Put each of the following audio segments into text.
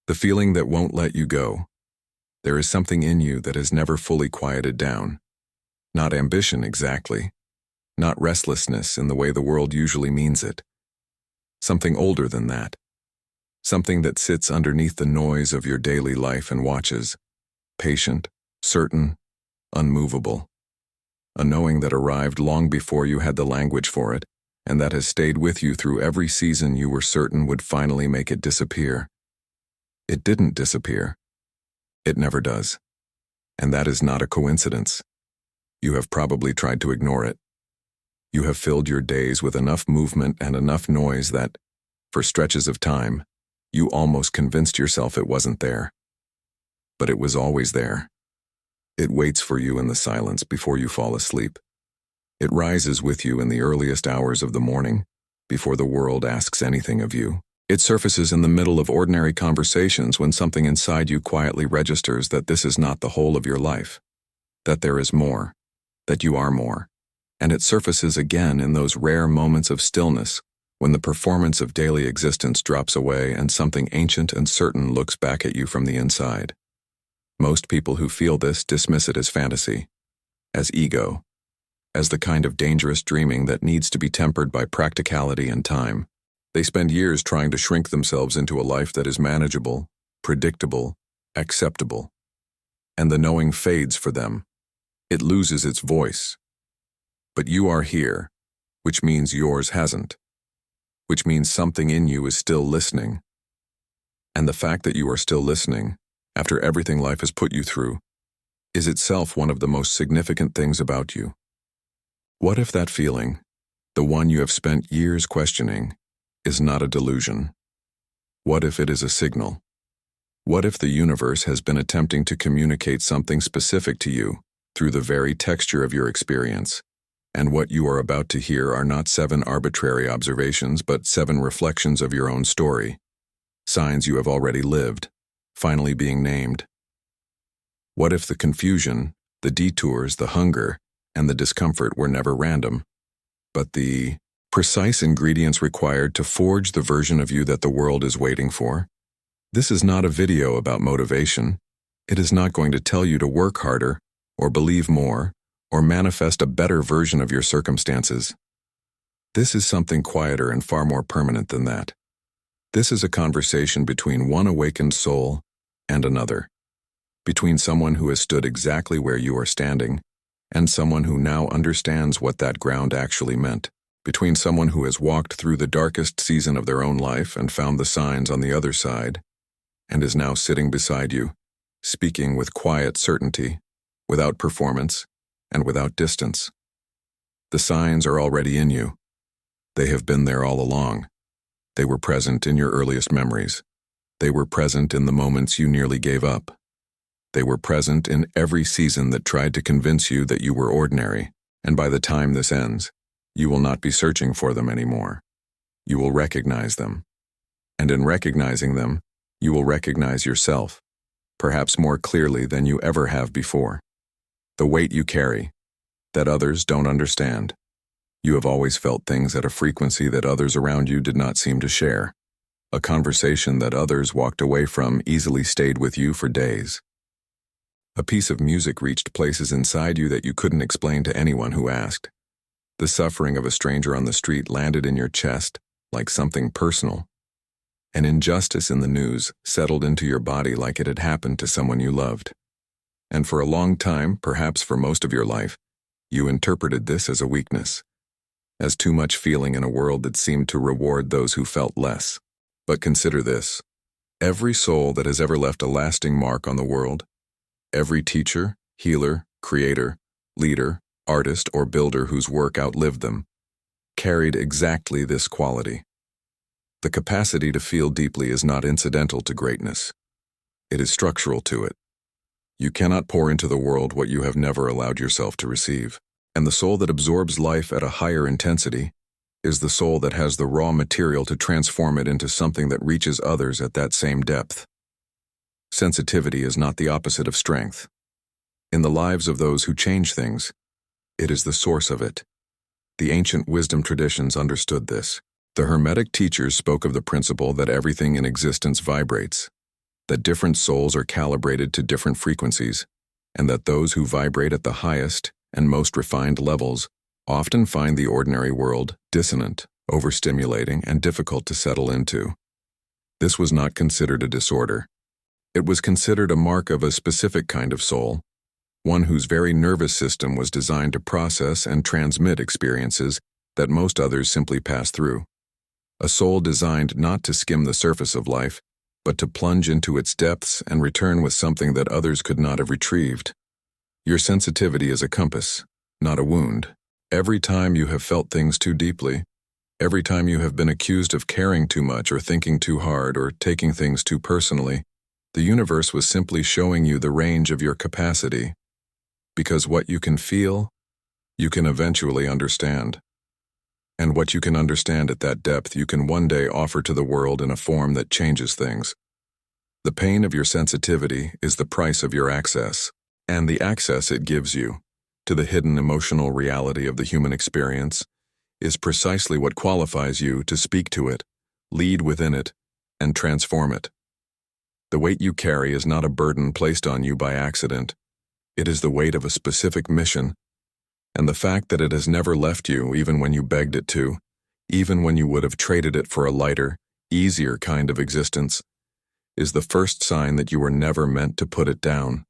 The feeling that won't let you go. There is something in you that has never fully quieted down. Not ambition exactly. Not restlessness in the way the world usually means it. Something older than that. Something that sits underneath the noise of your daily life and watches. Patient, certain, unmovable. A knowing that arrived long before you had the language for it, and that has stayed with you through every season you were certain would finally make it disappear. It didn't disappear. It never does. And that is not a coincidence. You have probably tried to ignore it. You have filled your days with enough movement and enough noise that, for stretches of time, you almost convinced yourself it wasn't there. But it was always there. It waits for you in the silence before you fall asleep. It rises with you in the earliest hours of the morning, before the world asks anything of you. It surfaces in the middle of ordinary conversations when something inside you quietly registers that this is not the whole of your life, that there is more, that you are more. And it surfaces again in those rare moments of stillness when the performance of daily existence drops away and something ancient and certain looks back at you from the inside. Most people who feel this dismiss it as fantasy, as ego, as the kind of dangerous dreaming that needs to be tempered by practicality and time. They spend years trying to shrink themselves into a life that is manageable, predictable, acceptable. And the knowing fades for them. It loses its voice. But you are here, which means yours hasn't, which means something in you is still listening. And the fact that you are still listening, after everything life has put you through, is itself one of the most significant things about you. What if that feeling, the one you have spent years questioning, is not a delusion? What if it is a signal? What if the universe has been attempting to communicate something specific to you through the very texture of your experience, and what you are about to hear are not 7 arbitrary observations but 7 reflections of your own story, signs you have already lived, finally being named? What if the confusion, the detours, the hunger, and the discomfort were never random, but the precise ingredients required to forge the version of you that the world is waiting for? This is not a video about motivation. It is not going to tell you to work harder, or believe more, or manifest a better version of your circumstances. This is something quieter and far more permanent than that. This is a conversation between one awakened soul and another, between someone who has stood exactly where you are standing and someone who now understands what that ground actually meant, between someone who has walked through the darkest season of their own life and found the signs on the other side, and is now sitting beside you, speaking with quiet certainty, without performance, and without distance. The signs are already in you. They have been there all along. They were present in your earliest memories. They were present in the moments you nearly gave up. They were present in every season that tried to convince you that you were ordinary, and by the time this ends, you will not be searching for them anymore. You will recognize them. And in recognizing them, you will recognize yourself, perhaps more clearly than you ever have before. The weight you carry, that others don't understand. You have always felt things at a frequency that others around you did not seem to share. A conversation that others walked away from easily stayed with you for days. A piece of music reached places inside you that you couldn't explain to anyone who asked. The suffering of a stranger on the street landed in your chest like something personal. An injustice in the news settled into your body like it had happened to someone you loved. And for a long time, perhaps for most of your life, you interpreted this as a weakness, as too much feeling in a world that seemed to reward those who felt less. But consider this: every soul that has ever left a lasting mark on the world, every teacher, healer, creator, leader, artist, or builder whose work outlived them, carried exactly this quality. The capacity to feel deeply is not incidental to greatness. It is structural to it. You cannot pour into the world what you have never allowed yourself to receive. And the soul that absorbs life at a higher intensity is the soul that has the raw material to transform it into something that reaches others at that same depth. Sensitivity is not the opposite of strength. In the lives of those who change things, it is the source of it. The ancient wisdom traditions understood this. The Hermetic teachers spoke of the principle that everything in existence vibrates. that different souls are calibrated to different frequencies, and that those who vibrate at the highest and most refined levels often find the ordinary world dissonant, overstimulating, and difficult to settle into. This was not considered a disorder. It was considered a mark of a specific kind of soul, one whose very nervous system was designed to process and transmit experiences that most others simply pass through. A soul designed not to skim the surface of life, but to plunge into its depths and return with something that others could not have retrieved. Your sensitivity is a compass, not a wound. Every time you have felt things too deeply, every time you have been accused of caring too much or thinking too hard or taking things too personally, the universe was simply showing you the range of your capacity. Because what you can feel, you can eventually understand. And what you can understand at that depth, you can one day offer to the world in a form that changes things. The pain of your sensitivity is the price of your access, and the access it gives you to the hidden emotional reality of the human experience is precisely what qualifies you to speak to it, lead within it, and transform it. The weight you carry is not a burden placed on you by accident. It is the weight of a specific mission, and the fact that it has never left you even when you begged it to, even when you would have traded it for a lighter, easier kind of existence, is the first sign that you were never meant to put it down.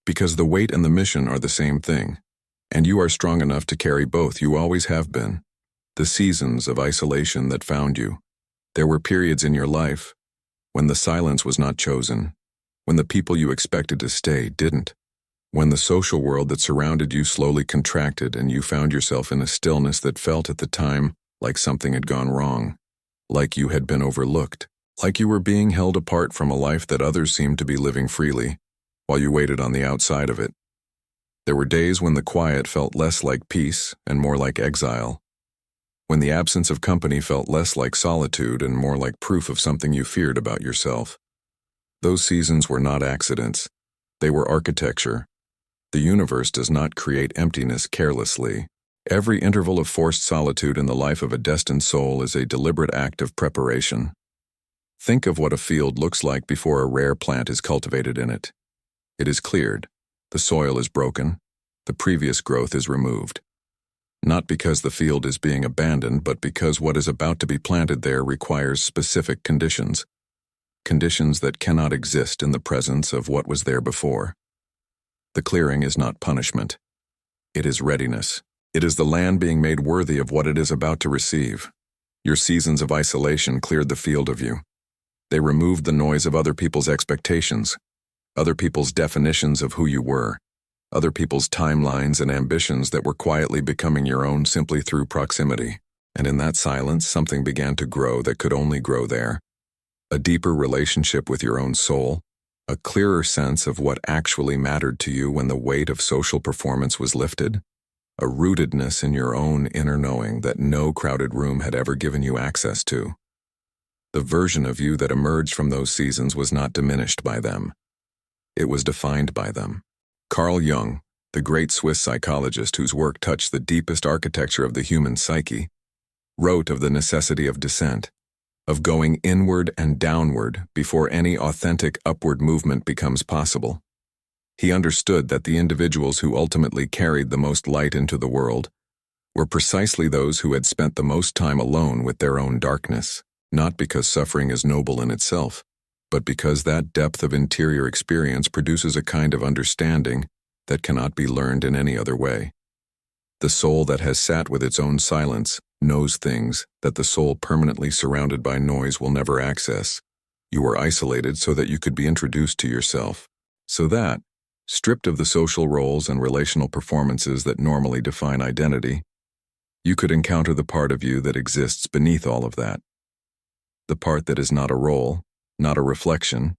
Because the weight and the mission are the same thing, and you are strong enough to carry both. You always have been. The seasons of isolation that found you. There were periods in your life when the silence was not chosen, when the people you expected to stay didn't, when the social world that surrounded you slowly contracted and you found yourself in a stillness that felt at the time like something had gone wrong, like you had been overlooked, like you were being held apart from a life that others seemed to be living freely, while you waited on the outside of it. There were days when the quiet felt less like peace and more like exile, when the absence of company felt less like solitude and more like proof of something you feared about yourself. Those seasons were not accidents. They were architecture. The universe does not create emptiness carelessly. Every interval of forced solitude in the life of a destined soul is a deliberate act of preparation. Think of what a field looks like before a rare plant is cultivated in it. It is cleared, the soil is broken, the previous growth is removed. Not because the field is being abandoned, but because what is about to be planted there requires specific conditions. Conditions that cannot exist in the presence of what was there before. The clearing is not punishment. It is readiness. It is the land being made worthy of what it is about to receive. Your seasons of isolation cleared the field of you. They removed the noise of other people's expectations, other people's definitions of who you were, other people's timelines and ambitions that were quietly becoming your own simply through proximity. And in that silence, something began to grow that could only grow there. A deeper relationship with your own soul, a clearer sense of what actually mattered to you when the weight of social performance was lifted, a rootedness in your own inner knowing that no crowded room had ever given you access to. The version of you that emerged from those seasons was not diminished by them. It was defined by them. Carl Jung, the great Swiss psychologist whose work touched the deepest architecture of the human psyche, wrote of the necessity of descent, of going inward and downward before any authentic upward movement becomes possible. He understood that the individuals who ultimately carried the most light into the world were precisely those who had spent the most time alone with their own darkness, not because suffering is noble in itself, but because that depth of interior experience produces a kind of understanding that cannot be learned in any other way. The soul that has sat with its own silence knows things that the soul permanently surrounded by noise will never access. You were isolated so that you could be introduced to yourself, so that, stripped of the social roles and relational performances that normally define identity, you could encounter the part of you that exists beneath all of that. The part that is not a role, not a reflection,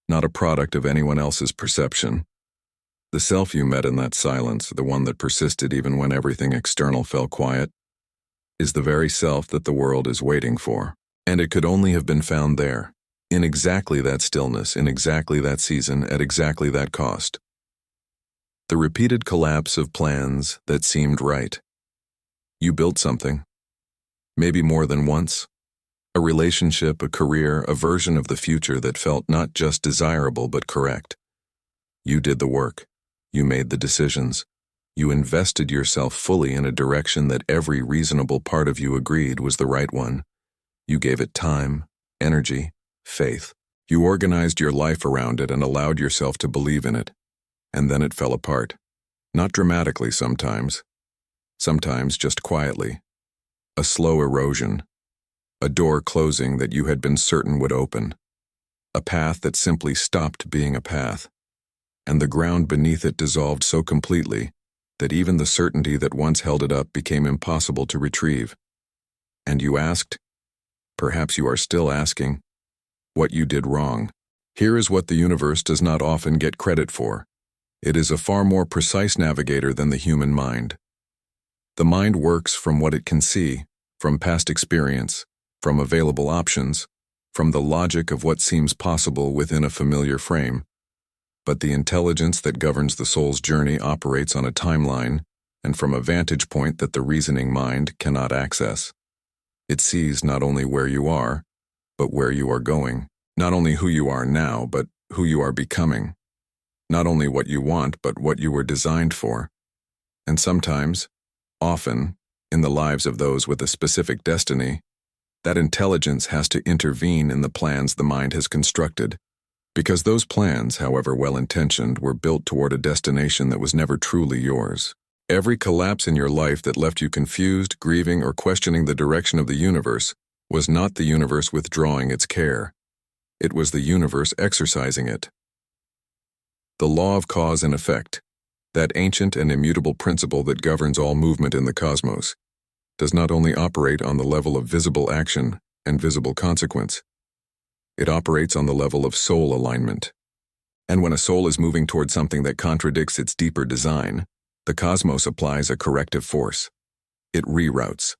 not a product of anyone else's perception. The self you met in that silence, the one that persisted even when everything external fell quiet, is the very self that the world is waiting for. And it could only have been found there, in exactly that stillness, in exactly that season, at exactly that cost. The repeated collapse of plans that seemed right. You built something, maybe more than once, A relationship, a career, a version of the future that felt not just desirable but correct. You did the work. You made the decisions. You invested yourself fully in a direction that every reasonable part of you agreed was the right one. You gave it time, energy, faith. You organized your life around it and allowed yourself to believe in it. And then it fell apart. Not dramatically sometimes just quietly. A slow erosion. A door closing that you had been certain would open. A path that simply stopped being a path. And the ground beneath it dissolved so completely that even the certainty that once held it up became impossible to retrieve. And you asked, perhaps you are still asking, what you did wrong. Here is what the universe does not often get credit for. It is a far more precise navigator than the human mind. The mind works from what it can see, from past experience, from available options, from the logic of what seems possible within a familiar frame. But the intelligence that governs the soul's journey operates on a timeline and from a vantage point that the reasoning mind cannot access. It sees not only where you are, but where you are going. Not only who you are now, but who you are becoming. Not only what you want, but what you were designed for. And sometimes, often, in the lives of those with a specific destiny, that intelligence has to intervene in the plans the mind has constructed. Because those plans, however well-intentioned, were built toward a destination that was never truly yours. Every collapse in your life that left you confused, grieving, or questioning the direction of the universe was not the universe withdrawing its care. It was the universe exercising it. The law of cause and effect, that ancient and immutable principle that governs all movement in the cosmos, does not only operate on the level of visible action and visible consequence, it operates on the level of soul alignment. And when a soul is moving toward something that contradicts its deeper design, the cosmos applies a corrective force. It reroutes.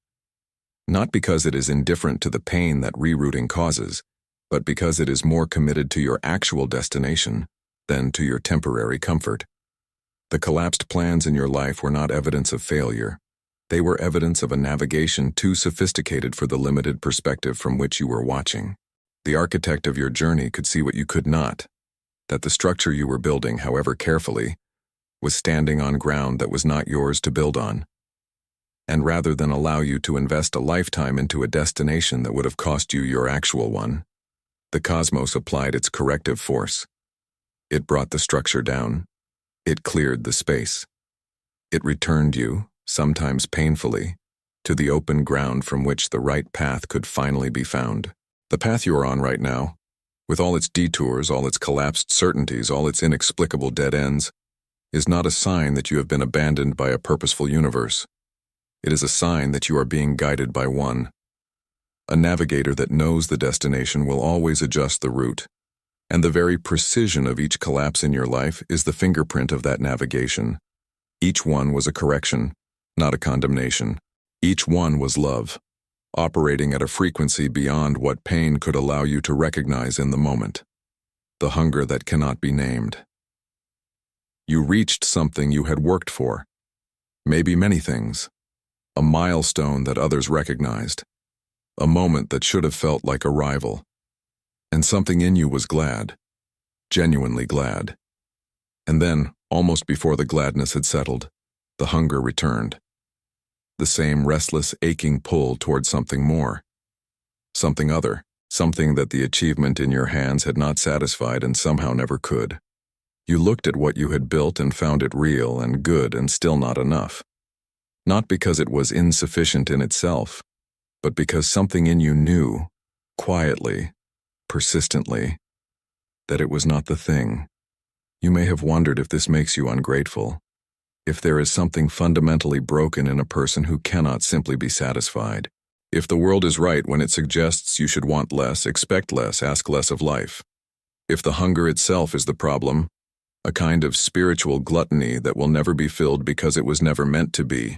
Not because it is indifferent to the pain that rerouting causes, but because it is more committed to your actual destination than to your temporary comfort. The collapsed plans in your life were not evidence of failure. They were evidence of a navigation too sophisticated for the limited perspective from which you were watching. The architect of your journey could see what you could not, that the structure you were building, however carefully, was standing on ground that was not yours to build on. And rather than allow you to invest a lifetime into a destination that would have cost you your actual one, the cosmos applied its corrective force. It brought the structure down. It cleared the space. It returned you, sometimes painfully, to the open ground from which the right path could finally be found. The path you are on right now, with all its detours, all its collapsed certainties, all its inexplicable dead ends, is not a sign that you have been abandoned by a purposeful universe. It is a sign that you are being guided by one. A navigator that knows the destination will always adjust the route, and the very precision of each collapse in your life is the fingerprint of that navigation. Each one was a correction, not a condemnation. Each one was love, operating at a frequency beyond what pain could allow you to recognize in the moment. The hunger that cannot be named. You reached something you had worked for. Maybe many things. A milestone that others recognized. A moment that should have felt like a rival. And something in you was glad. Genuinely glad. And then, almost before the gladness had settled, the hunger returned. The same restless, aching pull toward something more. Something other. Something that the achievement in your hands had not satisfied and somehow never could. You looked at what you had built and found it real and good and still not enough. Not because it was insufficient in itself, but because something in you knew, quietly, persistently, that it was not the thing. You may have wondered if this makes you ungrateful, if there is something fundamentally broken in a person who cannot simply be satisfied. If the world is right when it suggests you should want less, expect less, ask less of life. If the hunger itself is the problem, a kind of spiritual gluttony that will never be filled because it was never meant to be.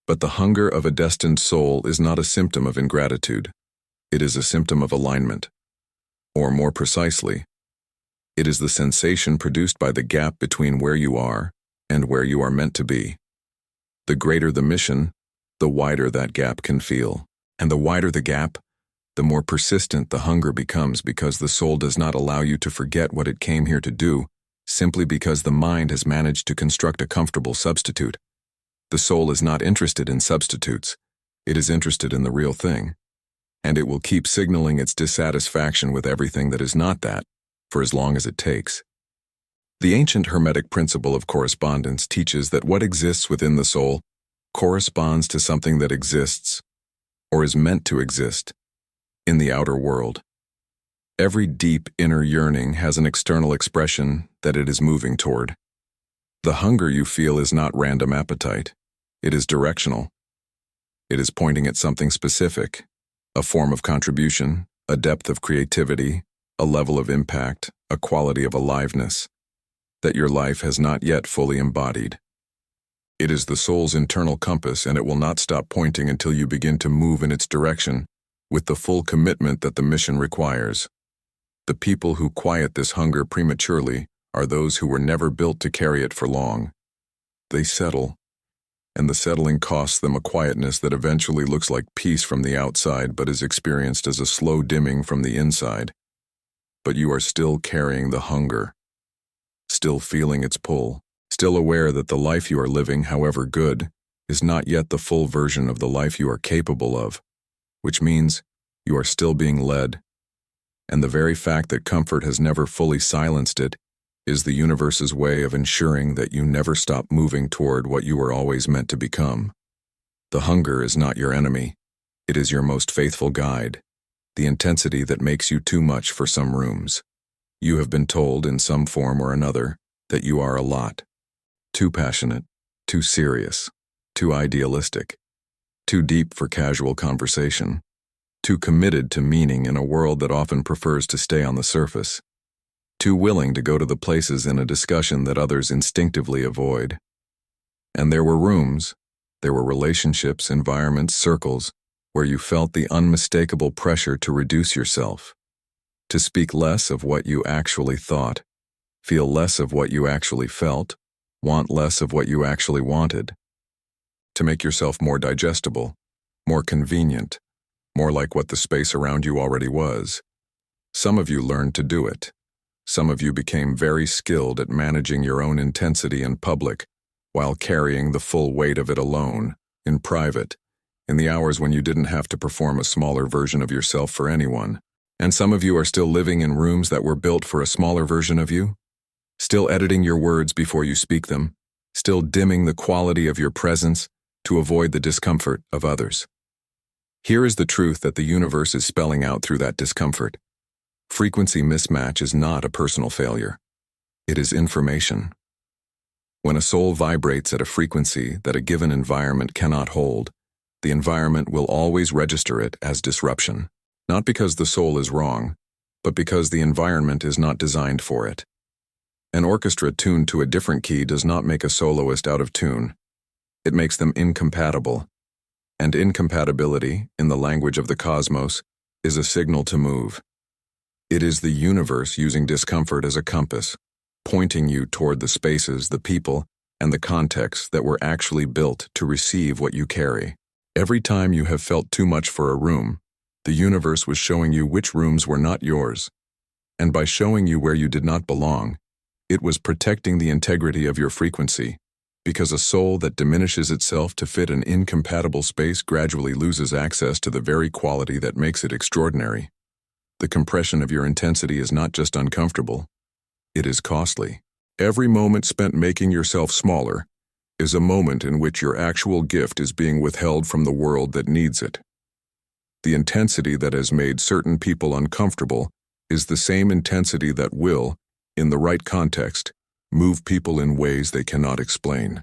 But the hunger of a destined soul is not a symptom of ingratitude. It is a symptom of alignment. Or more precisely, it is the sensation produced by the gap between where you are and where you are meant to be. The greater the mission, the wider that gap can feel. And the wider the gap, the more persistent the hunger becomes because the soul does not allow you to forget what it came here to do, simply because the mind has managed to construct a comfortable substitute. The soul is not interested in substitutes. It is interested in the real thing. And it will keep signaling its dissatisfaction with everything that is not that, for as long as it takes. The ancient Hermetic principle of correspondence teaches that what exists within the soul corresponds to something that exists, or is meant to exist, in the outer world. Every deep inner yearning has an external expression that it is moving toward. The hunger you feel is not random appetite. It is directional. It is pointing at something specific, a form of contribution, a depth of creativity, a level of impact, a quality of aliveness that your life has not yet fully embodied. It is the soul's internal compass, and it will not stop pointing until you begin to move in its direction with the full commitment that the mission requires. The people who quiet this hunger prematurely are those who were never built to carry it for long. They settle, and the settling costs them a quietness that eventually looks like peace from the outside but is experienced as a slow dimming from the inside. But you are still carrying the hunger, still feeling its pull, still aware that the life you are living, however good, is not yet the full version of the life you are capable of, which means you are still being led. And the very fact that comfort has never fully silenced it is the universe's way of ensuring that you never stop moving toward what you were always meant to become. The hunger is not your enemy. It is your most faithful guide, the intensity that makes you too much for some rooms. You have been told in some form or another that you are a lot. Too passionate, too serious, too idealistic, too deep for casual conversation, too committed to meaning in a world that often prefers to stay on the surface, too willing to go to the places in a discussion that others instinctively avoid. And there were rooms, there were relationships, environments, circles, where you felt the unmistakable pressure to reduce yourself, to speak less of what you actually thought, feel less of what you actually felt, want less of what you actually wanted, to make yourself more digestible, more convenient, more like what the space around you already was. Some of you learned to do it. Some of you became very skilled at managing your own intensity in public, while carrying the full weight of it alone, in private, in the hours when you didn't have to perform a smaller version of yourself for anyone. And some of you are still living in rooms that were built for a smaller version of you, still editing your words before you speak them, still dimming the quality of your presence to avoid the discomfort of others. Here is the truth that the universe is spelling out through that discomfort. Frequency mismatch is not a personal failure. It is information. When a soul vibrates at a frequency that a given environment cannot hold, the environment will always register it as disruption. Not because the soul is wrong, but because the environment is not designed for it. An orchestra tuned to a different key does not make a soloist out of tune. It makes them incompatible. And incompatibility, in the language of the cosmos, is a signal to move. It is the universe using discomfort as a compass, pointing you toward the spaces, the people, and the contexts that were actually built to receive what you carry. Every time you have felt too much for a room, the universe was showing you which rooms were not yours. And by showing you where you did not belong, it was protecting the integrity of your frequency, because a soul that diminishes itself to fit an incompatible space gradually loses access to the very quality that makes it extraordinary. The compression of your intensity is not just uncomfortable, it is costly. Every moment spent making yourself smaller is a moment in which your actual gift is being withheld from the world that needs it. The intensity that has made certain people uncomfortable is the same intensity that will, in the right context, move people in ways they cannot explain.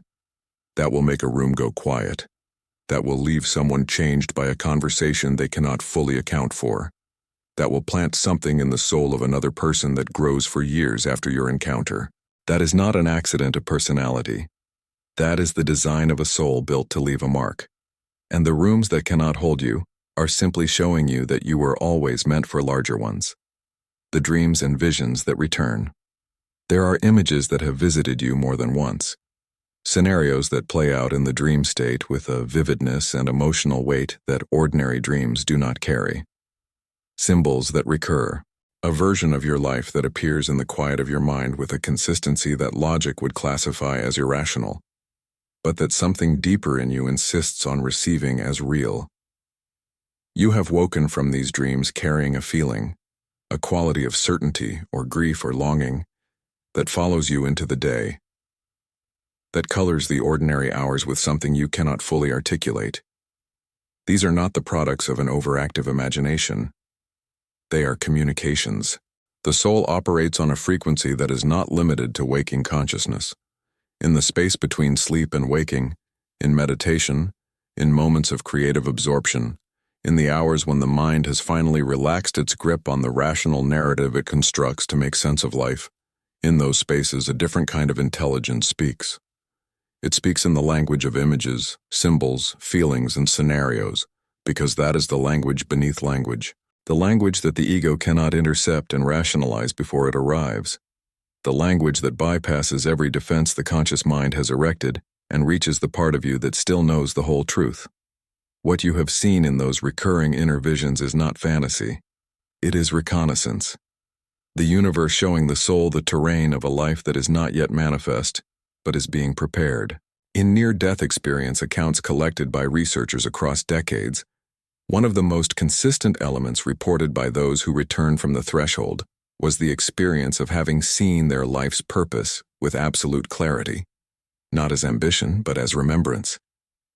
That will make a room go quiet. That will leave someone changed by a conversation they cannot fully account for. That will plant something in the soul of another person that grows for years after your encounter. That is not an accident of personality. That is the design of a soul built to leave a mark. And the rooms that cannot hold you are simply showing you that you were always meant for larger ones. The dreams and visions that return. There are images that have visited you more than once. Scenarios that play out in the dream state with a vividness and emotional weight that ordinary dreams do not carry. Symbols that recur. A version of your life that appears in the quiet of your mind with a consistency that logic would classify as irrational, but that something deeper in you insists on receiving as real. You have woken from these dreams carrying a feeling, a quality of certainty or grief or longing that follows you into the day, that colors the ordinary hours with something you cannot fully articulate. These are not the products of an overactive imagination. They are communications. The soul operates on a frequency that is not limited to waking consciousness. In the space between sleep and waking, in meditation, in moments of creative absorption, in the hours when the mind has finally relaxed its grip on the rational narrative it constructs to make sense of life, in those spaces a different kind of intelligence speaks. It speaks in the language of images, symbols, feelings, and scenarios, because that is the language beneath language. The language that the ego cannot intercept and rationalize before it arrives. The language that bypasses every defense the conscious mind has erected and reaches the part of you that still knows the whole truth. What you have seen in those recurring inner visions is not fantasy. It is reconnaissance. The universe showing the soul the terrain of a life that is not yet manifest, but is being prepared. In near-death experience accounts collected by researchers across decades, one of the most consistent elements reported by those who return from the threshold was the experience of having seen their life's purpose with absolute clarity, not as ambition, but as remembrance,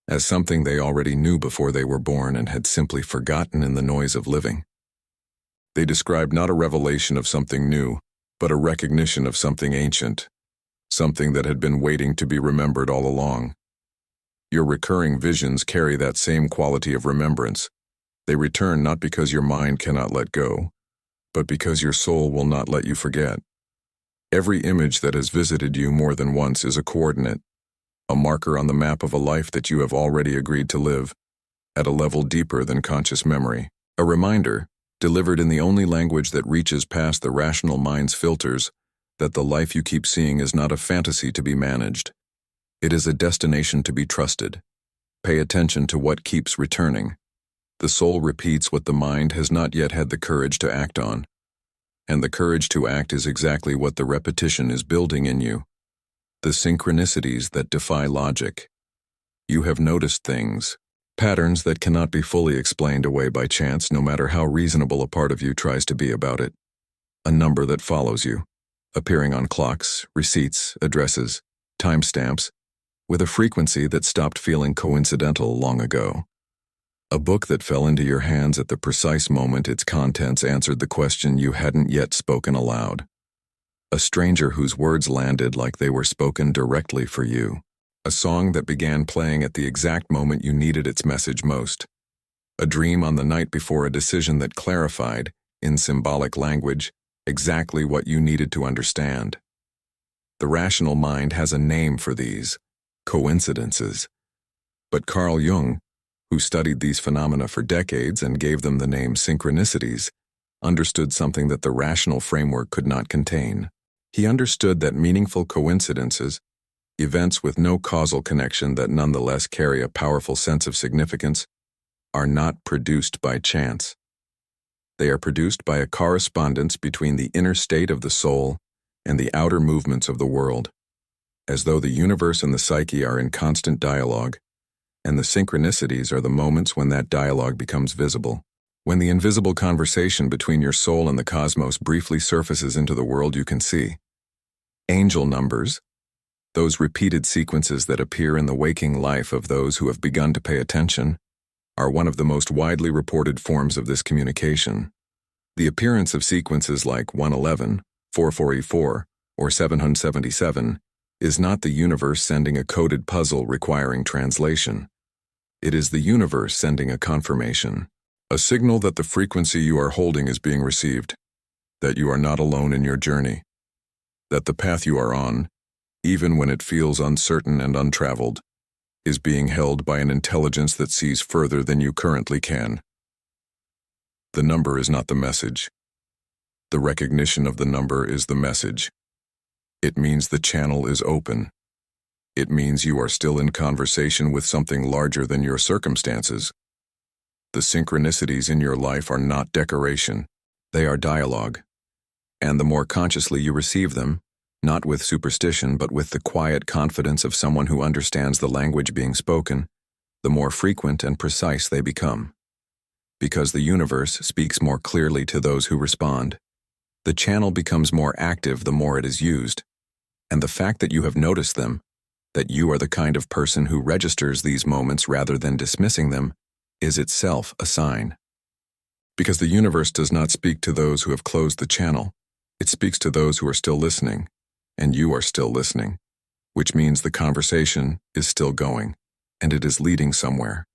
as something they already knew before they were born and had simply forgotten in the noise of living. They described not a revelation of something new, but a recognition of something ancient, something that had been waiting to be remembered all along. Your recurring visions carry that same quality of remembrance. They return not because your mind cannot let go, but because your soul will not let you forget. Every image that has visited you more than once is a coordinate, a marker on the map of a life that you have already agreed to live, at a level deeper than conscious memory. A reminder, delivered in the only language that reaches past the rational mind's filters, that the life you keep seeing is not a fantasy to be managed. It is a destination to be trusted. Pay attention to what keeps returning. The soul repeats what the mind has not yet had the courage to act on. And the courage to act is exactly what the repetition is building in you. The synchronicities that defy logic. You have noticed things, patterns that cannot be fully explained away by chance, no matter how reasonable a part of you tries to be about it. A number that follows you, appearing on clocks, receipts, addresses, timestamps, with a frequency that stopped feeling coincidental long ago. A book that fell into your hands at the precise moment its contents answered the question you hadn't yet spoken aloud. A stranger whose words landed like they were spoken directly for you. A song that began playing at the exact moment you needed its message most. A dream on the night before a decision that clarified, in symbolic language, exactly what you needed to understand. The rational mind has a name for these, coincidences. But Carl Jung, who studied these phenomena for decades and gave them the name synchronicities, understood something that the rational framework could not contain. He understood that meaningful coincidences, events with no causal connection that nonetheless carry a powerful sense of significance, are not produced by chance. They are produced by a correspondence between the inner state of the soul and the outer movements of the world, as though the universe and the psyche are in constant dialogue, and the synchronicities are the moments when that dialogue becomes visible. When the invisible conversation between your soul and the cosmos briefly surfaces into the world you can see. Angel numbers, those repeated sequences that appear in the waking life of those who have begun to pay attention, are one of the most widely reported forms of this communication. The appearance of sequences like 111, 4484, or 777 is not the universe sending a coded puzzle requiring translation. It is the universe sending a confirmation, a signal that the frequency you are holding is being received, that you are not alone in your journey, that the path you are on, even when it feels uncertain and untraveled, is being held by an intelligence that sees further than you currently can. The number is not the message. The recognition of the number is the message. It means the channel is open. It means you are still in conversation with something larger than your circumstances. The synchronicities in your life are not decoration. They are dialogue. And the more consciously you receive them, not with superstition but with the quiet confidence of someone who understands the language being spoken, the more frequent and precise they become. Because the universe speaks more clearly to those who respond. The channel becomes more active the more it is used. And the fact that you have noticed them, that you are the kind of person who registers these moments rather than dismissing them, is itself a sign. Because the universe does not speak to those who have closed the channel, it speaks to those who are still listening, and you are still listening, which means the conversation is still going, and it is leading somewhere.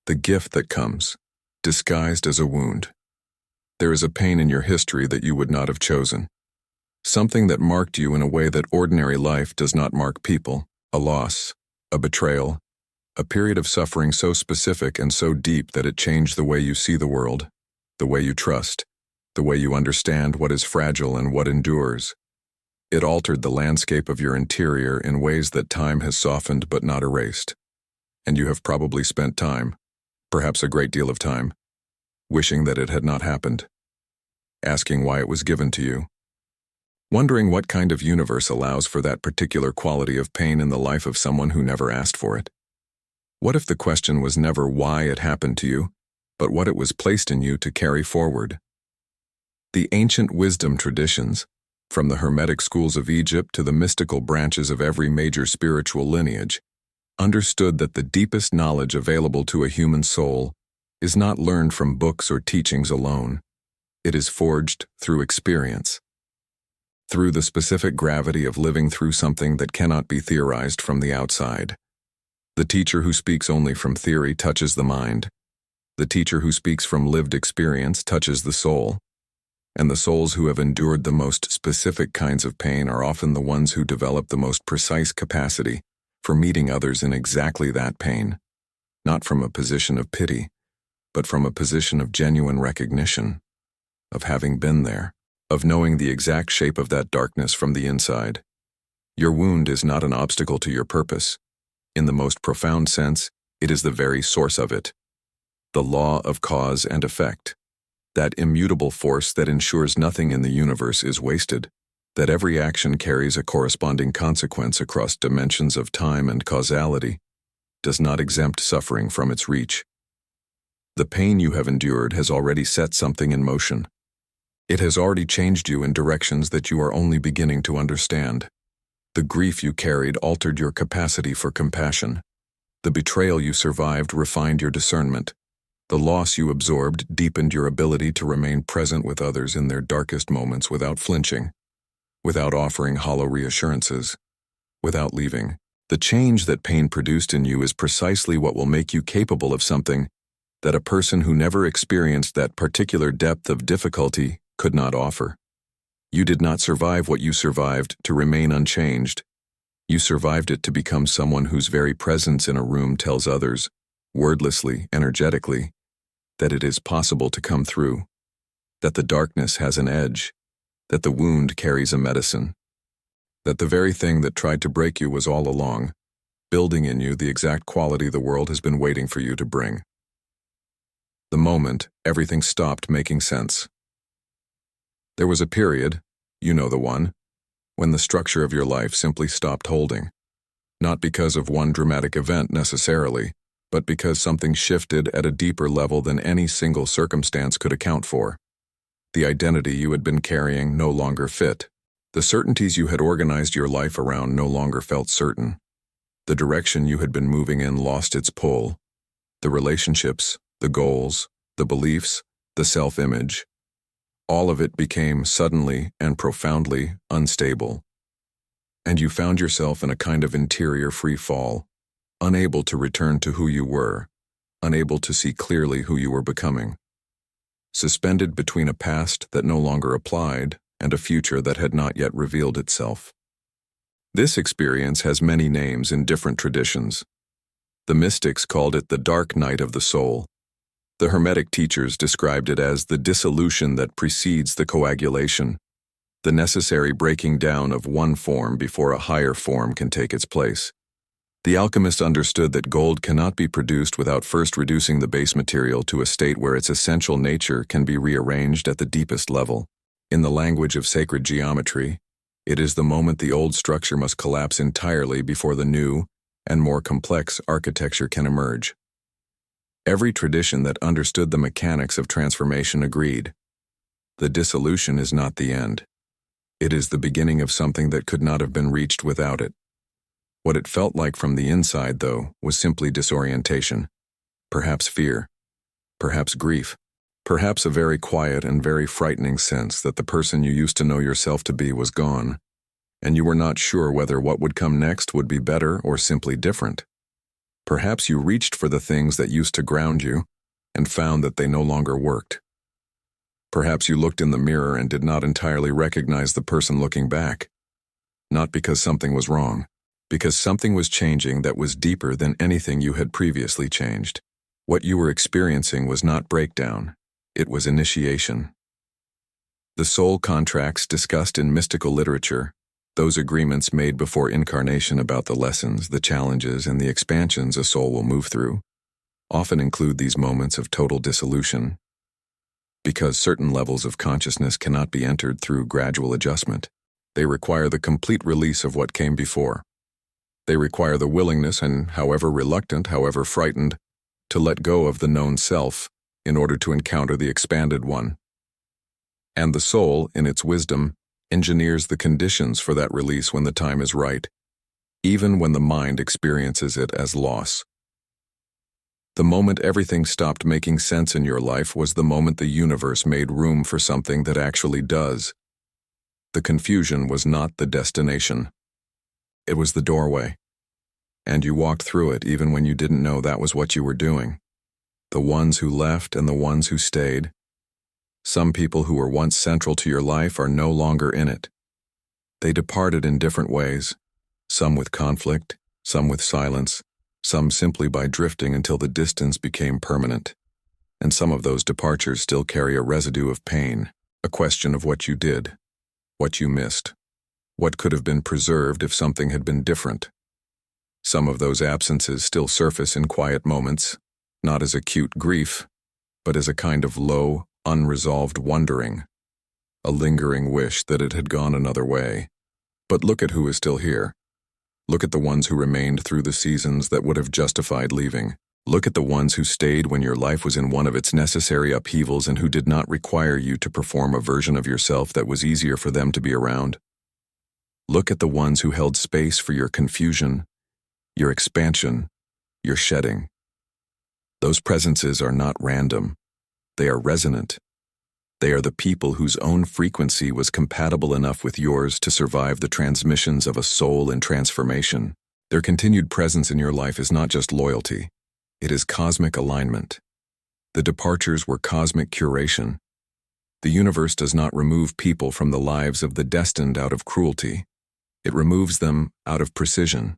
The gift that comes, disguised as a wound. There is a pain in your history that you would not have chosen. Something that marked you in a way that ordinary life does not mark people, a loss, a betrayal, a period of suffering so specific and so deep that it changed the way you see the world, the way you trust, the way you understand what is fragile and what endures. It altered the landscape of your interior in ways that time has softened but not erased. And you have probably spent time, perhaps a great deal of time, wishing that it had not happened, asking why it was given to you, wondering what kind of universe allows for that particular quality of pain in the life of someone who never asked for it. What if the question was never why it happened to you, but what it was placed in you to carry forward? The ancient wisdom traditions, from the Hermetic schools of Egypt to the mystical branches of every major spiritual lineage, understood that the deepest knowledge available to a human soul is not learned from books or teachings alone. It is forged through experience, through the specific gravity of living through something that cannot be theorized from the outside. The teacher who speaks only from theory touches the mind. The teacher who speaks from lived experience touches the soul. And the souls who have endured the most specific kinds of pain are often the ones who develop the most precise capacity for meeting others in exactly that pain, not from a position of pity, but from a position of genuine recognition, of having been there, of knowing the exact shape of that darkness from the inside. Your wound is not an obstacle to your purpose. In the most profound sense, it is the very source of it. The law of cause and effect. That immutable force that ensures nothing in the universe is wasted, that every action carries a corresponding consequence across dimensions of time and causality, does not exempt suffering from its reach. The pain you have endured has already set something in motion. It has already changed you in directions that you are only beginning to understand. The grief you carried altered your capacity for compassion. The betrayal you survived refined your discernment. The loss you absorbed deepened your ability to remain present with others in their darkest moments without flinching, without offering hollow reassurances, without leaving. The change that pain produced in you is precisely what will make you capable of something that a person who never experienced that particular depth of difficulty could not offer. You did not survive what you survived to remain unchanged. You survived it to become someone whose very presence in a room tells others, wordlessly, energetically, that it is possible to come through, that the darkness has an edge, that the wound carries a medicine, that the very thing that tried to break you was all along, building in you the exact quality the world has been waiting for you to bring. The moment everything stopped making sense. There was a period, you know the one, when the structure of your life simply stopped holding, not because of one dramatic event necessarily, but because something shifted at a deeper level than any single circumstance could account for. The identity you had been carrying no longer fit. The certainties you had organized your life around no longer felt certain. The direction you had been moving in lost its pull. The relationships, the goals, the beliefs, the self-image, all of it became suddenly and profoundly unstable. And you found yourself in a kind of interior free fall, unable to return to who you were, unable to see clearly who you were becoming. Suspended between a past that no longer applied and a future that had not yet revealed itself. This experience has many names in different traditions. The mystics called it the dark night of the soul. The Hermetic teachers described it as the dissolution that precedes the coagulation, the necessary breaking down of one form before a higher form can take its place. The alchemist understood that gold cannot be produced without first reducing the base material to a state where its essential nature can be rearranged at the deepest level. In the language of sacred geometry, it is the moment the old structure must collapse entirely before the new and more complex architecture can emerge. Every tradition that understood the mechanics of transformation agreed. The dissolution is not the end. It is the beginning of something that could not have been reached without it. What it felt like from the inside, though, was simply disorientation. Perhaps fear. Perhaps grief. Perhaps a very quiet and very frightening sense that the person you used to know yourself to be was gone, and you were not sure whether what would come next would be better or simply different. Perhaps you reached for the things that used to ground you and found that they no longer worked. Perhaps you looked in the mirror and did not entirely recognize the person looking back. Not because something was wrong, because something was changing that was deeper than anything you had previously changed. What you were experiencing was not breakdown, it was initiation. The soul contracts discussed in mystical literature, those agreements made before incarnation about the lessons, the challenges, and the expansions a soul will move through, often include these moments of total dissolution. Because certain levels of consciousness cannot be entered through gradual adjustment, they require the complete release of what came before. They require the willingness, and however reluctant, however frightened, to let go of the known self in order to encounter the expanded one. And the soul, in its wisdom, engineers the conditions for that release when the time is right, even when the mind experiences it as loss. The moment everything stopped making sense in your life was the moment the universe made room for something that actually does. The confusion was not the destination. It was the doorway. And you walked through it even when you didn't know that was what you were doing. The ones who left and the ones who stayed. Some people who were once central to your life are no longer in it. They departed in different ways, some with conflict, some with silence, some simply by drifting until the distance became permanent. And some of those departures still carry a residue of pain, a question of what you did, what you missed, what could have been preserved if something had been different. Some of those absences still surface in quiet moments, not as acute grief, but as a kind of low, unresolved wondering, a lingering wish that it had gone another way. But look at who is still here. Look at the ones who remained through the seasons that would have justified leaving. Look at the ones who stayed when your life was in one of its necessary upheavals and who did not require you to perform a version of yourself that was easier for them to be around. Look at the ones who held space for your confusion, your expansion, your shedding. Those presences are not random. They are resonant. They are the people whose own frequency was compatible enough with yours to survive the transmissions of a soul in transformation. Their continued presence in your life is not just loyalty. It is cosmic alignment. The departures were cosmic curation. The universe does not remove people from the lives of the destined out of cruelty. It removes them out of precision.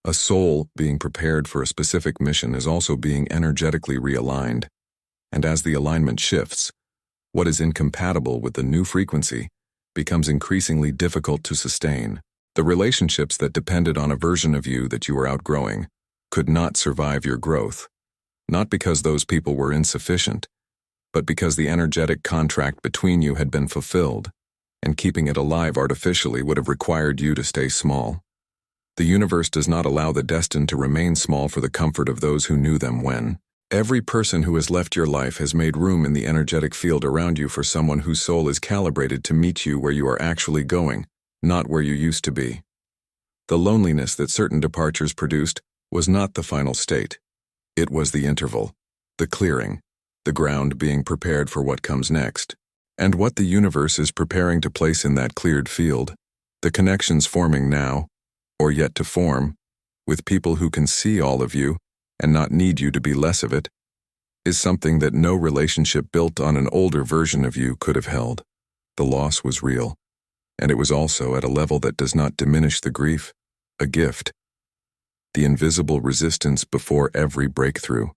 A soul being prepared for a specific mission is also being energetically realigned. And as the alignment shifts, what is incompatible with the new frequency becomes increasingly difficult to sustain. The relationships that depended on a version of you that you were outgrowing could not survive your growth, not because those people were insufficient, but because the energetic contract between you had been fulfilled, and keeping it alive artificially would have required you to stay small. The universe does not allow the destined to remain small for the comfort of those who knew them when. Every person who has left your life has made room in the energetic field around you for someone whose soul is calibrated to meet you where you are actually going, not where you used to be. The loneliness that certain departures produced was not the final state. It was the interval, the clearing, the ground being prepared for what comes next. And what the universe is preparing to place in that cleared field, the connections forming now, or yet to form, with people who can see all of you and not need you to be less of it, is something that no relationship built on an older version of you could have held. The loss was real, and it was also at a level that does not diminish the grief, a gift. The invisible resistance before every breakthrough.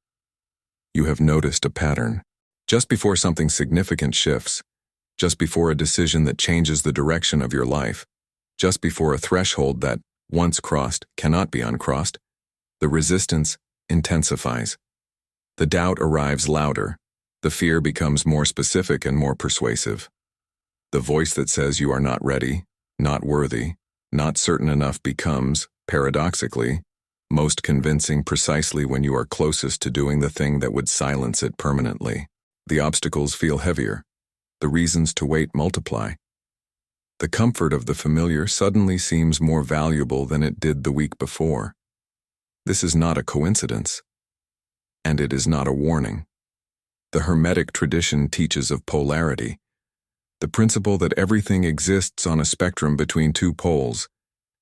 You have noticed a pattern. Just before something significant shifts, just before a decision that changes the direction of your life, just before a threshold that, once crossed, cannot be uncrossed, the resistance intensifies. The doubt arrives louder. The fear becomes more specific and more persuasive. The voice that says you are not ready, not worthy, not certain enough becomes, paradoxically, most convincing precisely when you are closest to doing the thing that would silence it permanently. The obstacles feel heavier. The reasons to wait multiply. The comfort of the familiar suddenly seems more valuable than it did the week before. This is not a coincidence, and it is not a warning. The Hermetic tradition teaches of polarity, the principle that everything exists on a spectrum between two poles,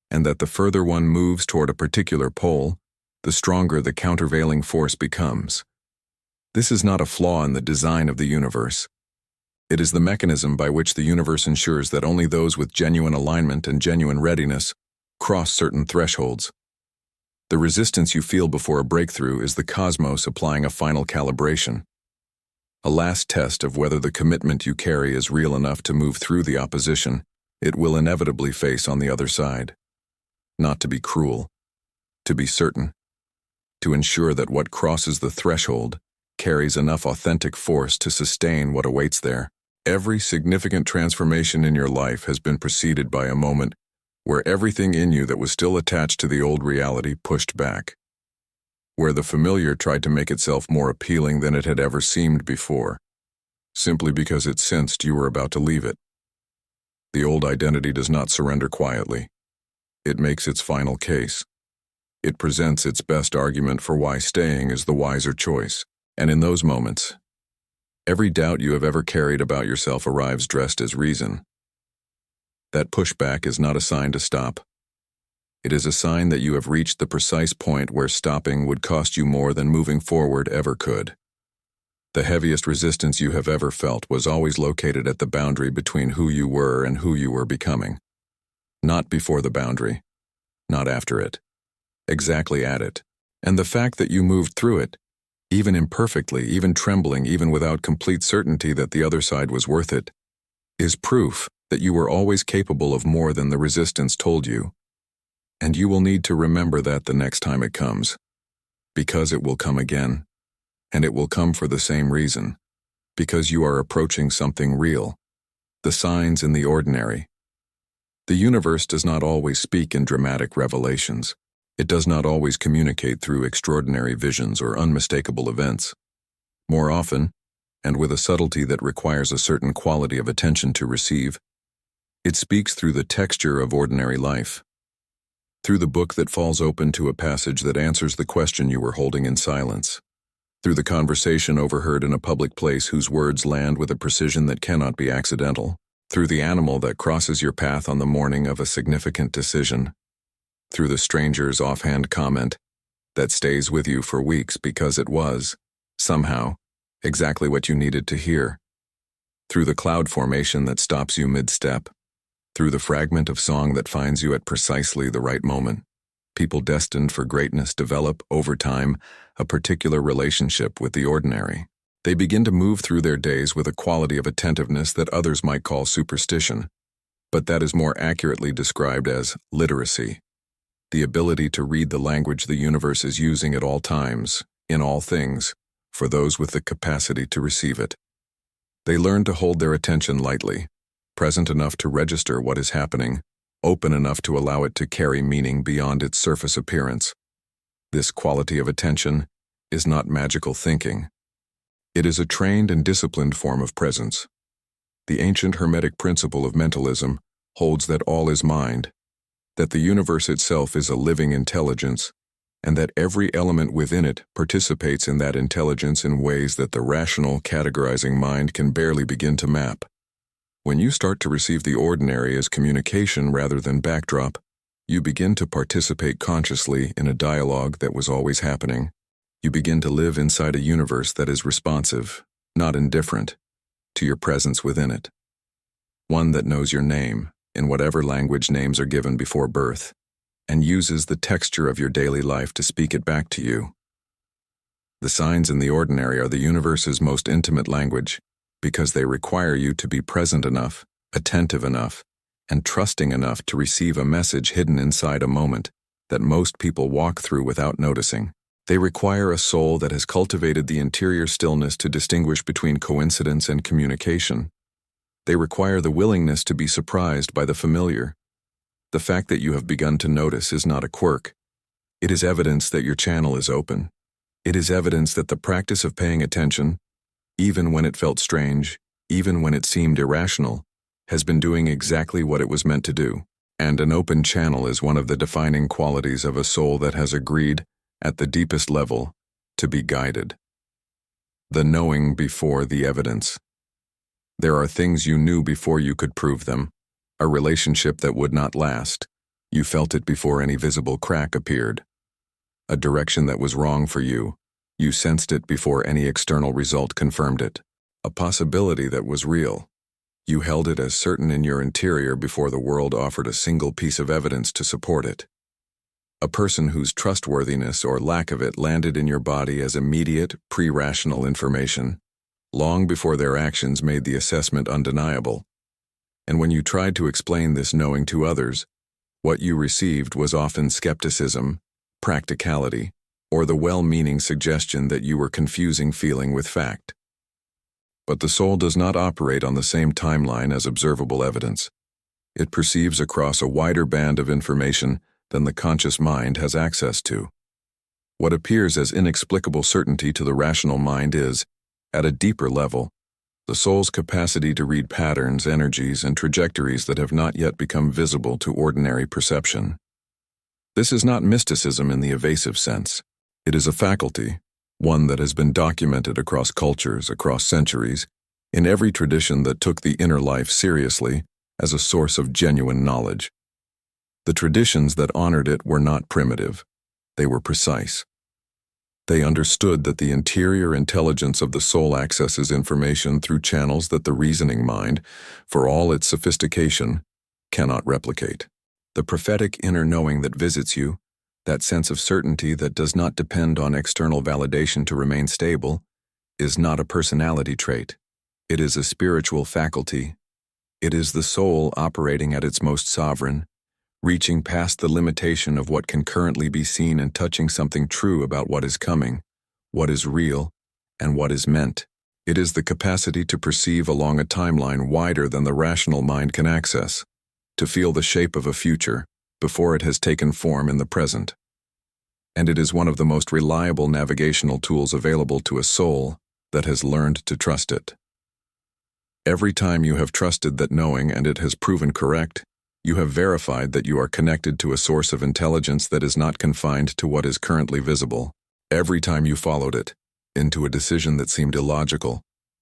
and that the further one moves toward a particular pole, the stronger the countervailing force becomes. This is not a flaw in the design of the universe. It is the mechanism by which the universe ensures that only those with genuine alignment and genuine readiness cross certain thresholds. The resistance you feel before a breakthrough is the cosmos applying a final calibration, a last test of whether the commitment you carry is real enough to move through the opposition it will inevitably face on the other side. Not to be cruel, to be certain, to ensure that what crosses the threshold carries enough authentic force to sustain what awaits there. Every significant transformation in your life has been preceded by a moment where everything in you that was still attached to the old reality pushed back, where the familiar tried to make itself more appealing than it had ever seemed before, simply because it sensed you were about to leave it. The old identity does not surrender quietly. It makes its final case. It presents its best argument for why staying is the wiser choice. And in those moments, every doubt you have ever carried about yourself arrives dressed as reason. That pushback is not a sign to stop. It is a sign that you have reached the precise point where stopping would cost you more than moving forward ever could. The heaviest resistance you have ever felt was always located at the boundary between who you were and who you were becoming. Not before the boundary, not after it, exactly at it. And the fact that you moved through it, even imperfectly, even trembling, even without complete certainty that the other side was worth it, is proof that you were always capable of more than the resistance told you. And you will need to remember that the next time it comes, because it will come again, and it will come for the same reason, because you are approaching something real, the signs in the ordinary. The universe does not always speak in dramatic revelations. It does not always communicate through extraordinary visions or unmistakable events. More often, and with a subtlety that requires a certain quality of attention to receive, it speaks through the texture of ordinary life, through the book that falls open to a passage that answers the question you were holding in silence, through the conversation overheard in a public place whose words land with a precision that cannot be accidental, through the animal that crosses your path on the morning of a significant decision, through the stranger's offhand comment that stays with you for weeks because it was, somehow, exactly what you needed to hear, through the cloud formation that stops you mid-step, through the fragment of song that finds you at precisely the right moment. People destined for greatness develop, over time, a particular relationship with the ordinary. They begin to move through their days with a quality of attentiveness that others might call superstition, but that is more accurately described as literacy, the ability to read the language the universe is using at all times, in all things, for those with the capacity to receive it. They learn to hold their attention lightly, present enough to register what is happening, open enough to allow it to carry meaning beyond its surface appearance. This quality of attention is not magical thinking. It is a trained and disciplined form of presence. The ancient Hermetic principle of mentalism holds that all is mind, that the universe itself is a living intelligence, and that every element within it participates in that intelligence in ways that the rational, categorizing mind can barely begin to map. When you start to receive the ordinary as communication rather than backdrop, you begin to participate consciously in a dialogue that was always happening. You begin to live inside a universe that is responsive, not indifferent, to your presence within it. One that knows your name, in whatever language names are given before birth, and uses the texture of your daily life to speak it back to you. The signs in the ordinary are the universe's most intimate language, because they require you to be present enough, attentive enough, and trusting enough to receive a message hidden inside a moment that most people walk through without noticing. They require a soul that has cultivated the interior stillness to distinguish between coincidence and communication. They require the willingness to be surprised by the familiar. The fact that you have begun to notice is not a quirk. It is evidence that your channel is open. It is evidence that the practice of paying attention, even when it felt strange, even when it seemed irrational, has been doing exactly what it was meant to do. And an open channel is one of the defining qualities of a soul that has agreed, at the deepest level, to be guided. The knowing before the evidence. There are things you knew before you could prove them. A relationship that would not last. You felt it before any visible crack appeared. A direction that was wrong for you. You sensed it before any external result confirmed it. A possibility that was real. You held it as certain in your interior before the world offered a single piece of evidence to support it. A person whose trustworthiness or lack of it landed in your body as immediate, pre-rational information, long before their actions made the assessment undeniable. And when you tried to explain this knowing to others, what you received was often skepticism, practicality, or the well-meaning suggestion that you were confusing feeling with fact. But the soul does not operate on the same timeline as observable evidence. It perceives across a wider band of information than the conscious mind has access to. What appears as inexplicable certainty to the rational mind is, at a deeper level, the soul's capacity to read patterns, energies, and trajectories that have not yet become visible to ordinary perception. This is not mysticism in the evasive sense. It is a faculty, one that has been documented across cultures, across centuries, in every tradition that took the inner life seriously as a source of genuine knowledge. The traditions that honored it were not primitive. They were precise. They understood that the interior intelligence of the soul accesses information through channels that the reasoning mind, for all its sophistication, cannot replicate. The prophetic inner knowing that visits you, that sense of certainty that does not depend on external validation to remain stable, is not a personality trait. It is a spiritual faculty. It is the soul operating at its most sovereign, reaching past the limitation of what can currently be seen and touching something true about what is coming, what is real, and what is meant. It is the capacity to perceive along a timeline wider than the rational mind can access, to feel the shape of a future before it has taken form in the present. And it is one of the most reliable navigational tools available to a soul that has learned to trust it. Every time you have trusted that knowing and it has proven correct, you have verified that you are connected to a source of intelligence that is not confined to what is currently visible. Every time you followed it, into a decision that seemed illogical,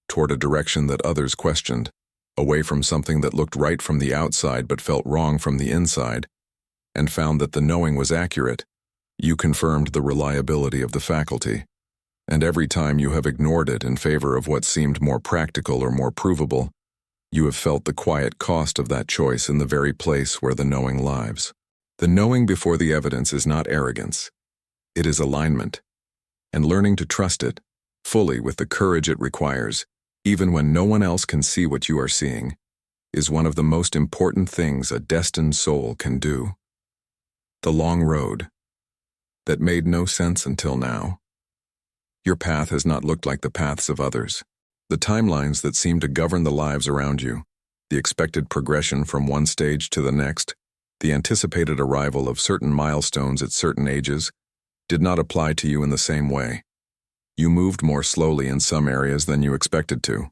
toward a direction that others questioned, away from something that looked right from the outside but felt wrong from the inside, and found that the knowing was accurate, you confirmed the reliability of the faculty. And every time you have ignored it in favor of what seemed more practical or more provable, you have felt the quiet cost of that choice in the very place where the knowing lives. The knowing before the evidence is not arrogance. It is alignment. And learning to trust it, fully with the courage it requires, even when no one else can see what you are seeing, is one of the most important things a destined soul can do. The long road that made no sense until now. Your path has not looked like the paths of others. The timelines that seem to govern the lives around you, the expected progression from one stage to the next, the anticipated arrival of certain milestones at certain ages, did not apply to you in the same way. You moved more slowly in some areas than you expected to.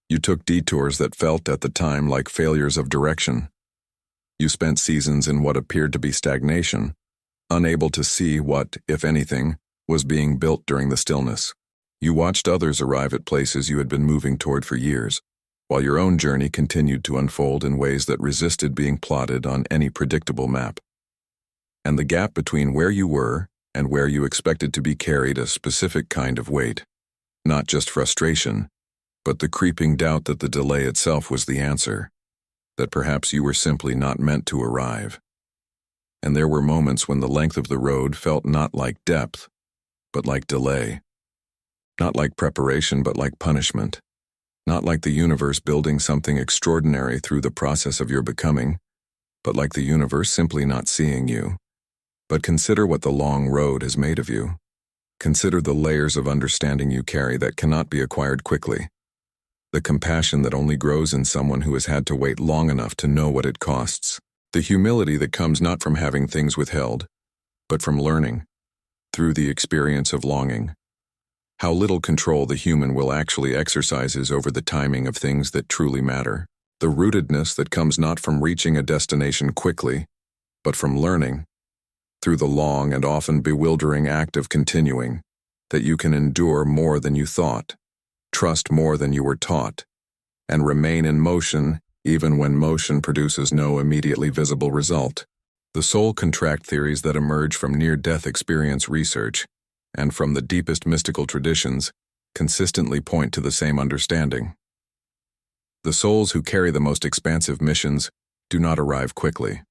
You took detours that felt at the time like failures of direction. You spent seasons in what appeared to be stagnation, unable to see what, if anything, was being built during the stillness. You watched others arrive at places you had been moving toward for years, while your own journey continued to unfold in ways that resisted being plotted on any predictable map. And the gap between where you were and where you expected to be carried a specific kind of weight, not just frustration, but the creeping doubt that the delay itself was the answer, that perhaps you were simply not meant to arrive. And there were moments when the length of the road felt not like depth, but like delay. Not like preparation, but like punishment. Not like the universe building something extraordinary through the process of your becoming, but like the universe simply not seeing you. But consider what the long road has made of you. Consider the layers of understanding you carry that cannot be acquired quickly. The compassion that only grows in someone who has had to wait long enough to know what it costs. The humility that comes not from having things withheld, but from learning, through the experience of longing. How little control the human will actually exercises over the timing of things that truly matter. The rootedness that comes not from reaching a destination quickly, but from learning, through the long and often bewildering act of continuing, that you can endure more than you thought, trust more than you were taught, and remain in motion even when motion produces no immediately visible result. The soul contract theories that emerge from near-death experience research and from the deepest mystical traditions consistently point to the same understanding. The souls who carry the most expansive missions do not arrive quickly.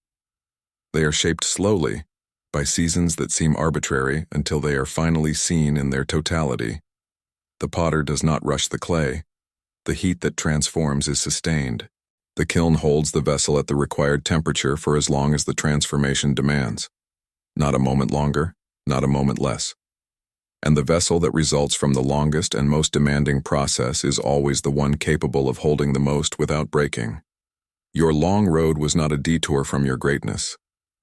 They are shaped slowly by seasons that seem arbitrary until they are finally seen in their totality. The potter does not rush the clay. The heat that transforms is sustained. The kiln holds the vessel at the required temperature for as long as the transformation demands. Not a moment longer, not a moment less. And the vessel that results from the longest and most demanding process is always the one capable of holding the most without breaking. Your long road was not a detour from your greatness.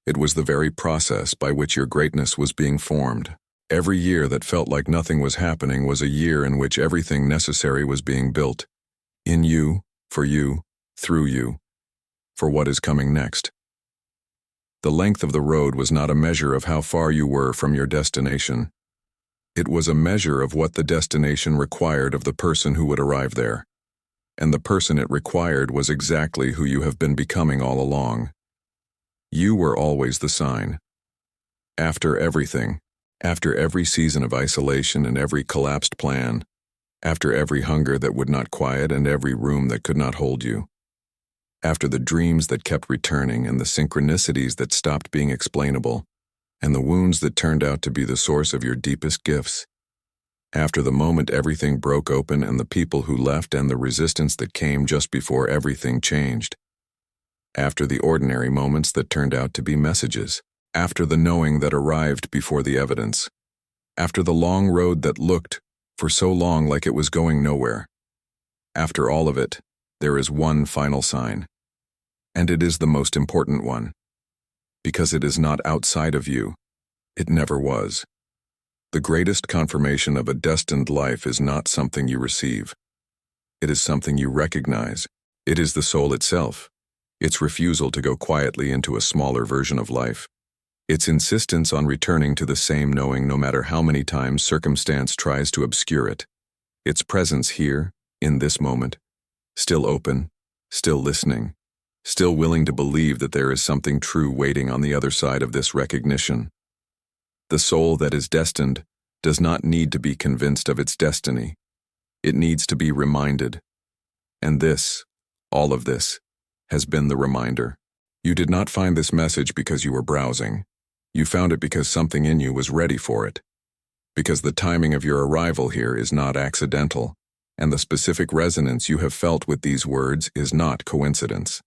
It was the very process by which your greatness was being formed. Every year that felt like nothing was happening was a year in which everything necessary was being built. In you, through you, for what is coming next. The length of the road was not a measure of how far you were from your destination. It was a measure of what the destination required of the person who would arrive there. And the person it required was exactly who you have been becoming all along. You were always the sign. After everything, after every season of isolation and every collapsed plan, after every hunger that would not quiet and every room that could not hold you, after the dreams that kept returning and the synchronicities that stopped being explainable, and the wounds that turned out to be the source of your deepest gifts, after the moment everything broke open and the people who left and the resistance that came just before everything changed, after the ordinary moments that turned out to be messages, after the knowing that arrived before the evidence, after the long road that looked, for so long, like it was going nowhere. After all of it, there is one final sign, and it is the most important one, because it is not outside of you. It never was. The greatest confirmation of a destined life is not something you receive. It is something you recognize. It is the soul itself. Its refusal to go quietly into a smaller version of life. Its insistence on returning to the same knowing no matter how many times circumstance tries to obscure it. Its presence here, in this moment, still open, still listening, still willing to believe that there is something true waiting on the other side of this recognition. The soul that is destined does not need to be convinced of its destiny. It needs to be reminded. And this, all of this, has been the reminder. You did not find this message because you were browsing. You found it because something in you was ready for it. Because the timing of your arrival here is not accidental, and the specific resonance you have felt with these words is not coincidence.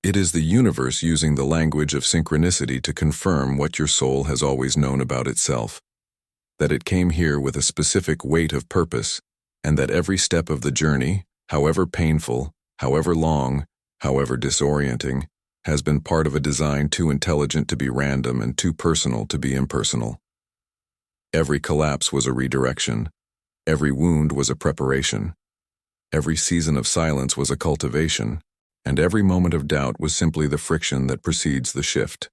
It is the universe using the language of synchronicity to confirm what your soul has always known about itself. That it came here with a specific weight of purpose, and that every step of the journey, however painful, however long, however disorienting, has been part of a design too intelligent to be random and too personal to be impersonal. Every collapse was a redirection. Every wound was a preparation. Every season of silence was a cultivation, and every moment of doubt was simply the friction that precedes the shift.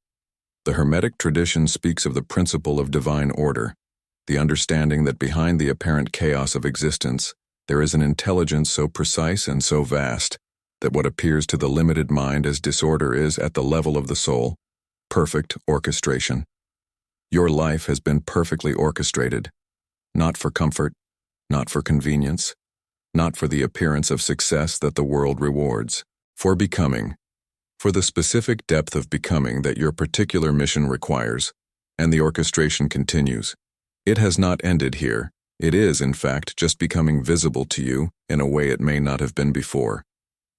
The Hermetic tradition speaks of the principle of divine order, the understanding that behind the apparent chaos of existence, there is an intelligence so precise and so vast that what appears to the limited mind as disorder is, at the level of the soul, perfect orchestration. Your life has been perfectly orchestrated, not for comfort, not for convenience, not for the appearance of success that the world rewards, for becoming, for the specific depth of becoming that your particular mission requires, and the orchestration continues. It has not ended here, It is, in fact, just becoming visible to you in a way it may not have been before.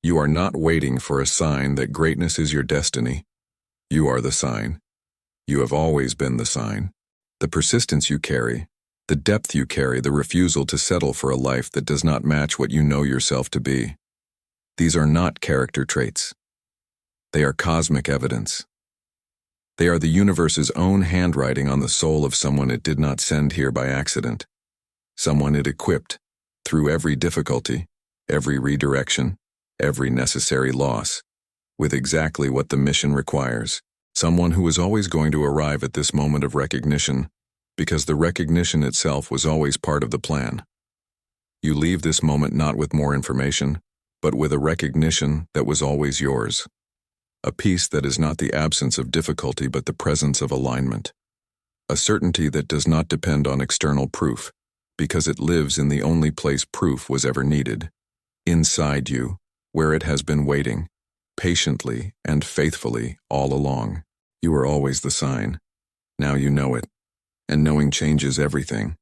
You are not waiting for a sign that greatness is your destiny. You are the sign. You have always been the sign. The persistence you carry, the depth you carry, the refusal to settle for a life that does not match what you know yourself to be. These are not character traits. They are cosmic evidence. They are the universe's own handwriting on the soul of someone it did not send here by accident. Someone it equipped, through every difficulty, every redirection, every necessary loss, with exactly what the mission requires. Someone who was always going to arrive at this moment of recognition, because the recognition itself was always part of the plan. You leave this moment not with more information, but with a recognition that was always yours. A peace that is not the absence of difficulty but the presence of alignment. A certainty that does not depend on external proof, because it lives in the only place proof was ever needed. Inside you, where it has been waiting, patiently and faithfully all along. You are always the sign. Now you know it, and knowing changes everything.